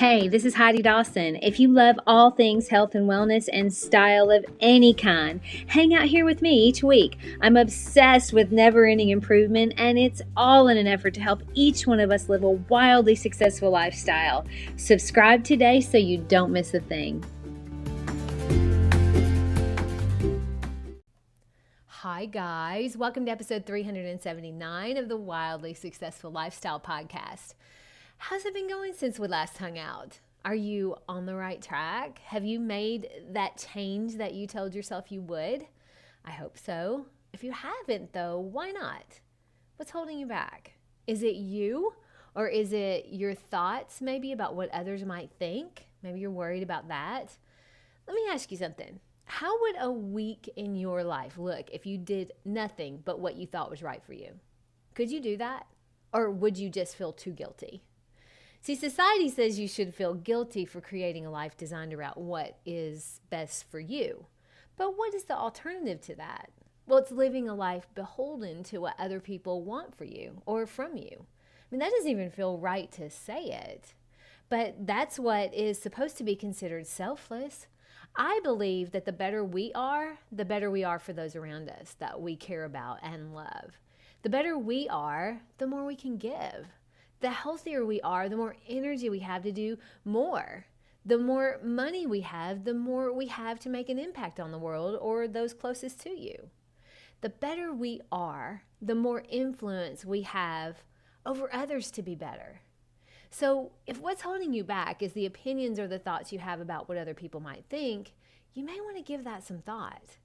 Hey, this is Heidi Dawson. If you love all things health and wellness and style of any kind, hang out here with me each week. I'm obsessed with never-ending improvement, and it's all in an effort to help each one of us live a wildly successful lifestyle. Subscribe today so you don't miss a thing. Hi guys, welcome to episode 379 of the Wildly Successful Lifestyle Podcast. How's it been going since we last hung out? Are you on the right track? Have you made that change that you told yourself you would? I hope so. If you haven't though, why not? What's holding you back? Is it you? Or is it your thoughts maybe about what others might think? Maybe you're worried about that. Let me ask you something. How would a week in your life look if you did nothing but what you thought was right for you? Could you do that? Or would you just feel too guilty? See, society says you should feel guilty for creating a life designed around what is best for you. But what is the alternative to that? Well, it's living a life beholden to what other people want for you or from you. I mean, that doesn't even feel right to say it. But that's what is supposed to be considered selfless. I believe that the better we are for those around us that we care about and love. The better we are, the more we can give. The healthier we are, the more energy we have to do more. The more money we have, the more we have to make an impact on the world or those closest to you. The better we are, the more influence we have over others to be better. So if what's holding you back is the opinions or the thoughts you have about what other people might think, you may want to give that some thought.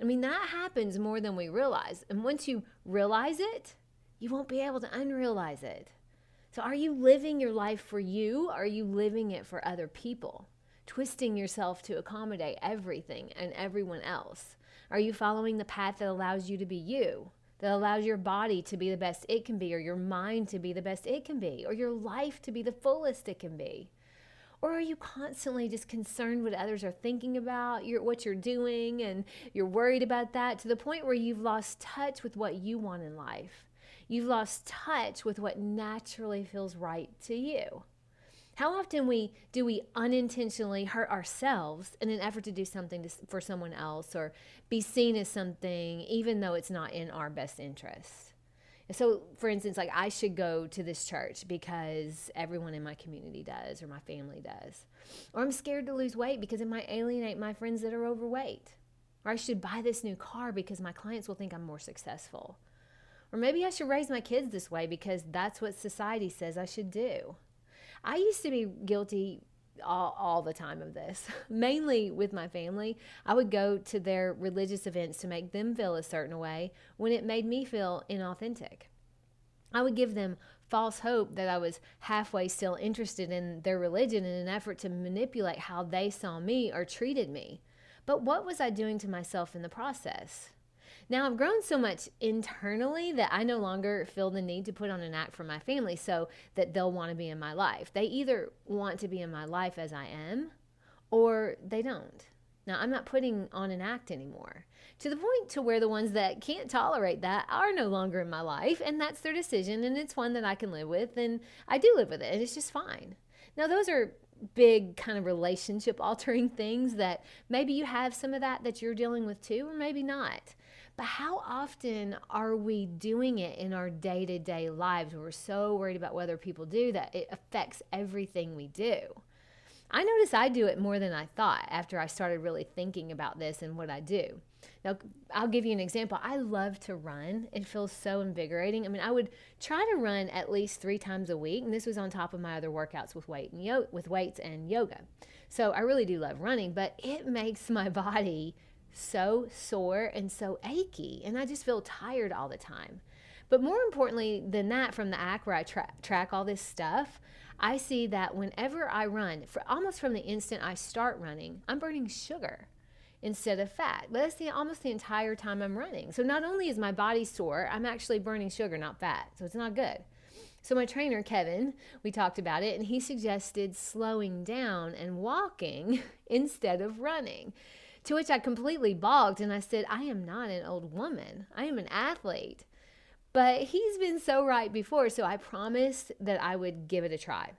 I mean, that happens more than we realize. And once you realize it, you won't be able to unrealize it. So are you living your life for you? Or are you living it for other people? Twisting yourself to accommodate everything and everyone else? Are you following the path that allows you to be you? That allows your body to be the best it can be, or your mind to be the best it can be, or your life to be the fullest it can be? Or are you constantly just concerned what others are thinking about, what you're doing, and you're worried about that to the point where you've lost touch with what you want in life? You've lost touch with what naturally feels right to you. How often do we unintentionally hurt ourselves in an effort to do something for someone else or be seen as something even though it's not in our best interest? So, for instance, like I should go to this church because everyone in my community does or my family does. Or I'm scared to lose weight because it might alienate my friends that are overweight. Or I should buy this new car because my clients will think I'm more successful. Or maybe I should raise my kids this way because that's what society says I should do. I used to be guilty all the time of this, mainly with my family. I would go to their religious events to make them feel a certain way when it made me feel inauthentic. I would give them false hope that I was halfway still interested in their religion in an effort to manipulate how they saw me or treated me. But what was I doing to myself in the process? Now, I've grown so much internally that I no longer feel the need to put on an act for my family so that they'll want to be in my life. They either want to be in my life as I am or they don't. Now, I'm not putting on an act anymore, to the point to where the ones that can't tolerate that are no longer in my life, and that's their decision, and it's one that I can live with, and I do live with it, and it's just fine. Now, those are big kind of relationship altering things that maybe you have some of that you're dealing with too, or maybe not. But how often are we doing it in our day-to-day lives where we're so worried about whether people do that it affects everything we do? I notice I do it more than I thought after I started really thinking about this and what I do. Now, I'll give you an example. I love to run. It feels so invigorating. I mean, I would try to run at least 3 times a week, and this was on top of my other workouts with weights and yoga. So I really do love running, but it makes my body so sore and so achy, and I just feel tired all the time. But more importantly than that, from the act where I track all this stuff, I see that whenever I run, almost from the instant I start running, I'm burning sugar instead of fat. But that's almost the entire time I'm running. So not only is my body sore, I'm actually burning sugar, not fat. So it's not good. So my trainer, Kevin, we talked about it, and he suggested slowing down and walking instead of running. To which I completely balked, and I said, I am not an old woman. I am an athlete. But he's been so right before, so I promised that I would give it a try.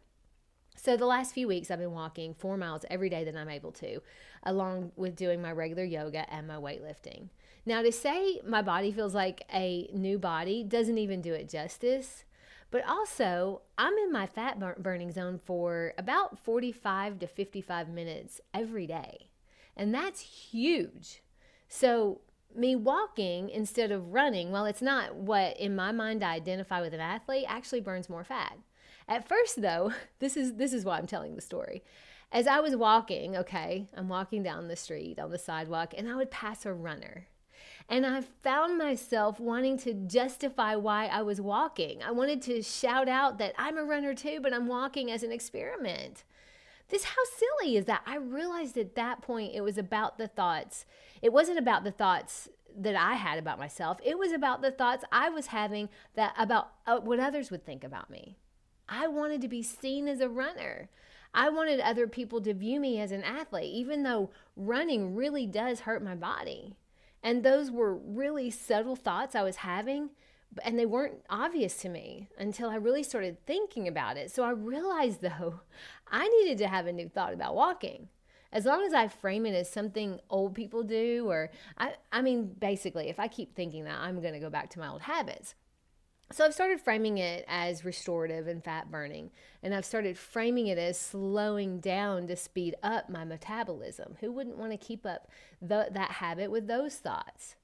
So the last few weeks I've been walking 4 miles every day that I'm able to, along with doing my regular yoga and my weightlifting. Now, to say my body feels like a new body doesn't even do it justice. But also, I'm in my fat burning zone for about 45 to 55 minutes every day. And that's huge. So me walking instead of running, well, it's not what in my mind I identify with an athlete, actually burns more fat. At first, though, this is why I'm telling the story. As I was walking, okay, I'm walking down the street on the sidewalk, and I would pass a runner. And I found myself wanting to justify why I was walking. I wanted to shout out that I'm a runner too, but I'm walking as an experiment. How silly is that? I realized at that point it was about the thoughts. It wasn't about the thoughts that I had about myself. It was about the thoughts I was having about what others would think about me. I wanted to be seen as a runner. I wanted other people to view me as an athlete, even though running really does hurt my body. And those were really subtle thoughts I was having, and they weren't obvious to me until I really started thinking about it. So I realized, though, I needed to have a new thought about walking. As long as I frame it as something old people do, or I mean, basically, if I keep thinking that, I'm going to go back to my old habits. So I've started framing it as restorative and fat burning, and I've started framing it as slowing down to speed up my metabolism. Who wouldn't want to keep up that habit with those thoughts?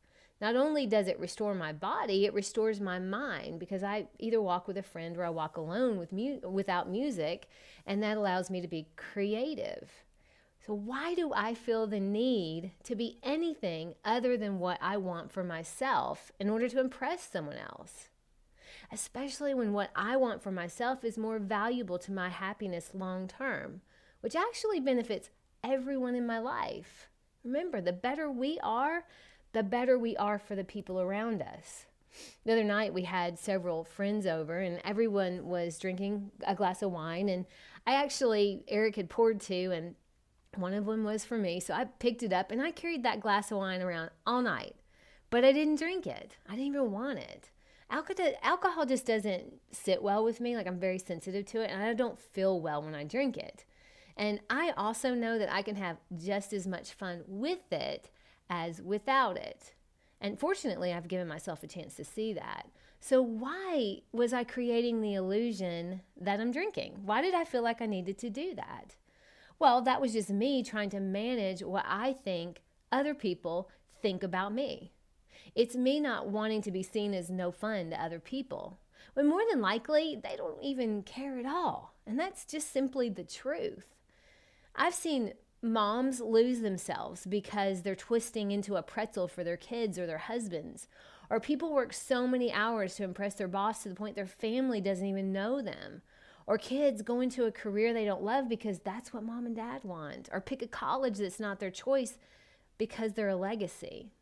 Not only does it restore my body, it restores my mind, because I either walk with a friend or I walk alone without music, and that allows me to be creative. So why do I feel the need to be anything other than what I want for myself in order to impress someone else? Especially when what I want for myself is more valuable to my happiness long term, which actually benefits everyone in my life. Remember, the better we are, the better we are for the people around us. The other night we had several friends over and everyone was drinking a glass of wine, and Eric had poured two, and one of them was for me. So I picked it up and I carried that glass of wine around all night, but I didn't drink it. I didn't even want it. Alcohol just doesn't sit well with me. Like, I'm very sensitive to it, and I don't feel well when I drink it. And I also know that I can have just as much fun with it as without it. And fortunately, I've given myself a chance to see that. So why was I creating the illusion that I'm drinking? Why did I feel like I needed to do that? Well, that was just me trying to manage what I think other people think about me. It's me not wanting to be seen as no fun to other people, when more than likely they don't even care at all. And that's just simply the truth. I've seen moms lose themselves because they're twisting into a pretzel for their kids or their husbands. Or people work so many hours to impress their boss to the point their family doesn't even know them. Or kids go into a career they don't love because that's what mom and dad want. Or pick a college that's not their choice because they're a legacy.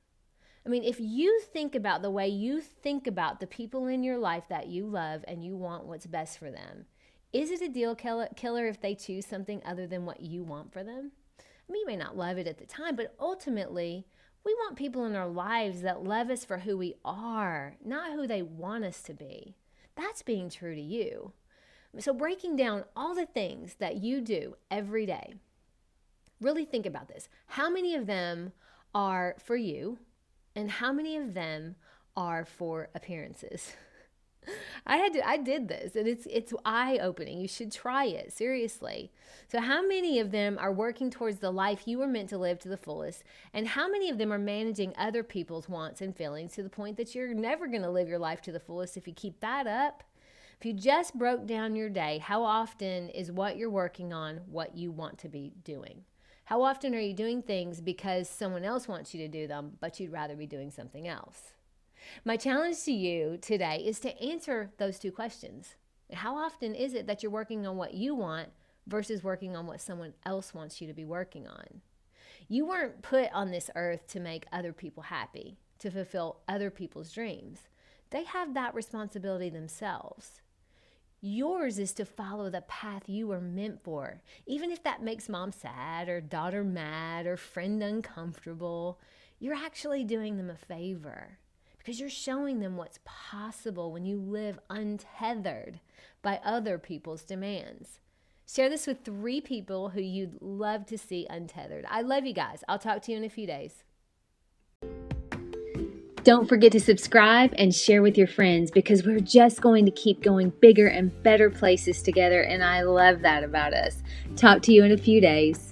I mean, if you think about the way you think about the people in your life that you love and you want what's best for them, is it a deal killer if they choose something other than what you want for them? I mean, you may not love it at the time, but ultimately, we want people in our lives that love us for who we are, not who they want us to be. That's being true to you. So breaking down all the things that you do every day, really think about this. How many of them are for you? And how many of them are for appearances? I did this, and it's eye-opening. You should try it, seriously. So how many of them are working towards the life you were meant to live to the fullest? And how many of them are managing other people's wants and feelings to the point that you're never going to live your life to the fullest if you keep that up? If you just broke down your day, how often is what you're working on what you want to be doing? How often are you doing things because someone else wants you to do them, but you'd rather be doing something else? My challenge to you today is to answer those two questions. How often is it that you're working on what you want versus working on what someone else wants you to be working on? You weren't put on this earth to make other people happy, to fulfill other people's dreams. They have that responsibility themselves. Yours is to follow the path you were meant for, even if that makes mom sad or daughter mad or friend uncomfortable. You're actually doing them a favor because you're showing them what's possible when you live untethered by other people's demands. Share this with 3 people who you'd love to see untethered. I love you guys. I'll talk to you in a few days. Don't forget to subscribe and share with your friends, because we're just going to keep going bigger and better places together, and I love that about us. Talk to you in a few days.